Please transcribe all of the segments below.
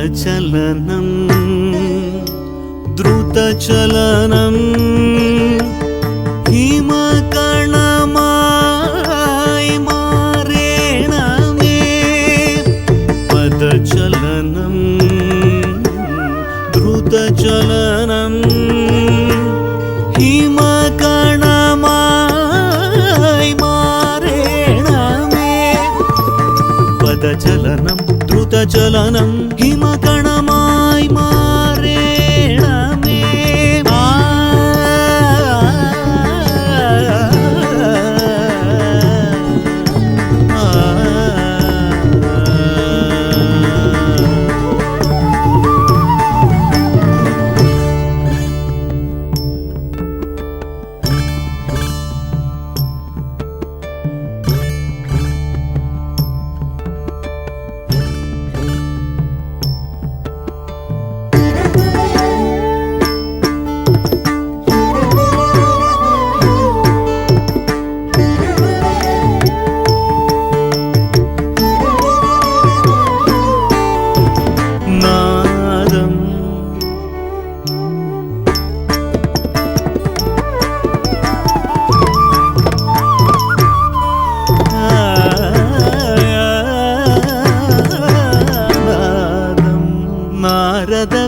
पदचलनं द्रुतचलनं हिमकणमाय मारेण मे पदचलनं द्रुतचलनं हिमकणमाय मारेण मे पदचलनं द्रुतचलनं हिमकणमाय मारेण मे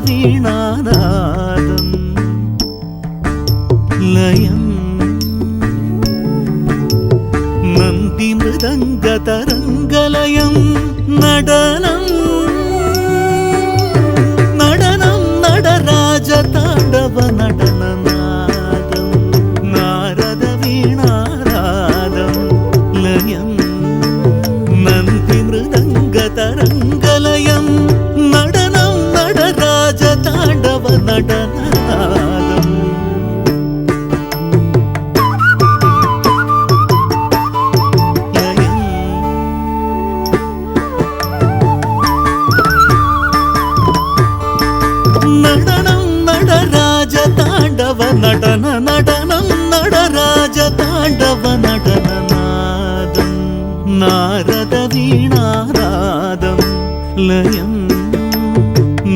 वीणानादं लयं नन्दिमृदङ्गतरङ्गलयं नडनं नडनं नडराजताण्डवनटननादं नारदवीणानादं लयं नन्दिमृदङ्गतरङ्गलयं नडनं नटनादं नडनं नडराजताण्डव नटन नटनं नडराजताण्डवनटननादं नारदवीणानादं लयं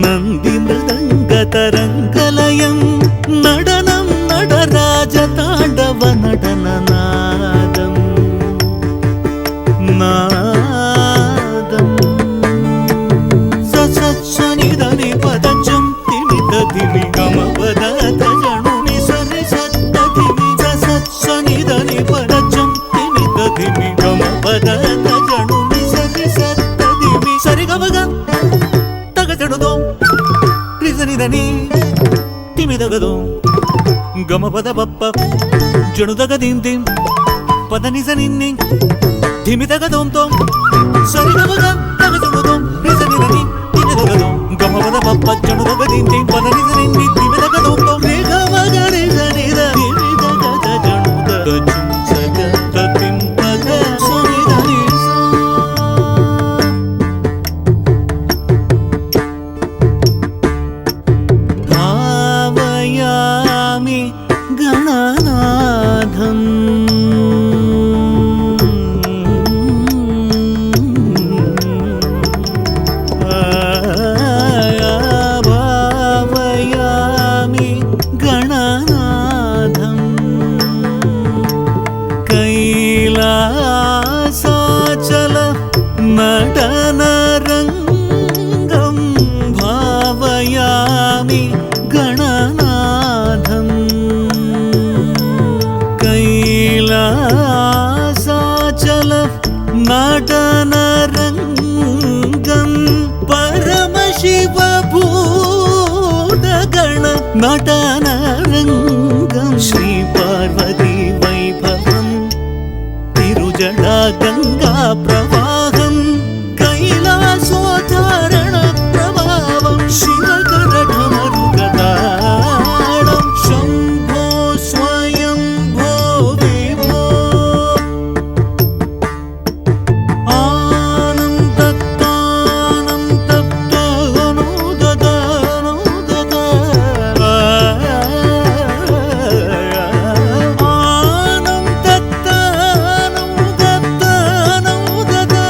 नन्दिमृदङ्गतरङ्गलयं नडनं नडराजताण्डवनटननादं नादं सत्सनिधनि पदजं तिमितधिमि गमपदतजनुनि सरि सत्तधिमि सत्सनिधनि पदजं तिमितधिमि गमपदतजनुनि सरि सत्तधिमि सरि गमग तगजनुदो ರಿಸನಿದನಿ ತಿಮಿದಗದು ಗಮಪದ ಬಪ್ಪ ಜಣುದಗದಿಂದಿ ಪದನಿಸ ನಿನ್ನಿ ಧಿಮಿದಗದೋಂ ತೋಂ ಸರಿಗಮಗ ತಗಜಣುದೋ ರಿಸನಿದನಿ ತಿಮಿದಗದು ಗಮಪದ ಬಪ್ಪ ಜಣುದಗದಿಂದಿ ಪದನಿಸ ನಿನ್ನಿ ಧಿಮಿದಗದೋಂ ತೋಂ ರೇಗಮಗ ರಿಸನಿದ ತಿಮಿದಗದ ಜಣುದಗ ಚುಂಸಗ ತತಿಂಪದ ಸನಿದನಿ गणनाथं भावयामि गणनाथं कैलासाचल नटनरङ्गं भावयामि गणनाथं कैलासाचल नटनरङ्गं परमशिवभूतगण नटनरङ्गं श्रीपार्वती वैभवं तिरुजडा गङ्गा प्रवाहं कैलासोद्धारण प्रभावं शिवकरढमरुगदाडं शम्भो स्वयंभो विभो आनन्दतानं तप्तनो ददानो ददा आनन्दतानं ददानो ददा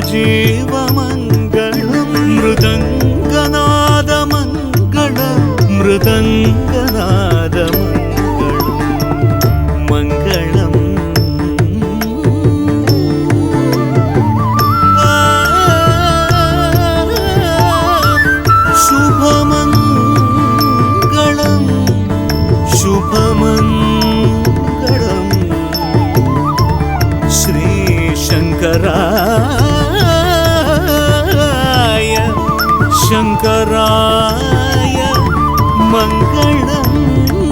जीवमङ्गलं मृदङ्गनादमङ्गलं मृदङ्गनादमङ्गलं मङ्गलम् शुभमङ्गलं शुभमङ्गलं शङ्कराय मङ्गलम्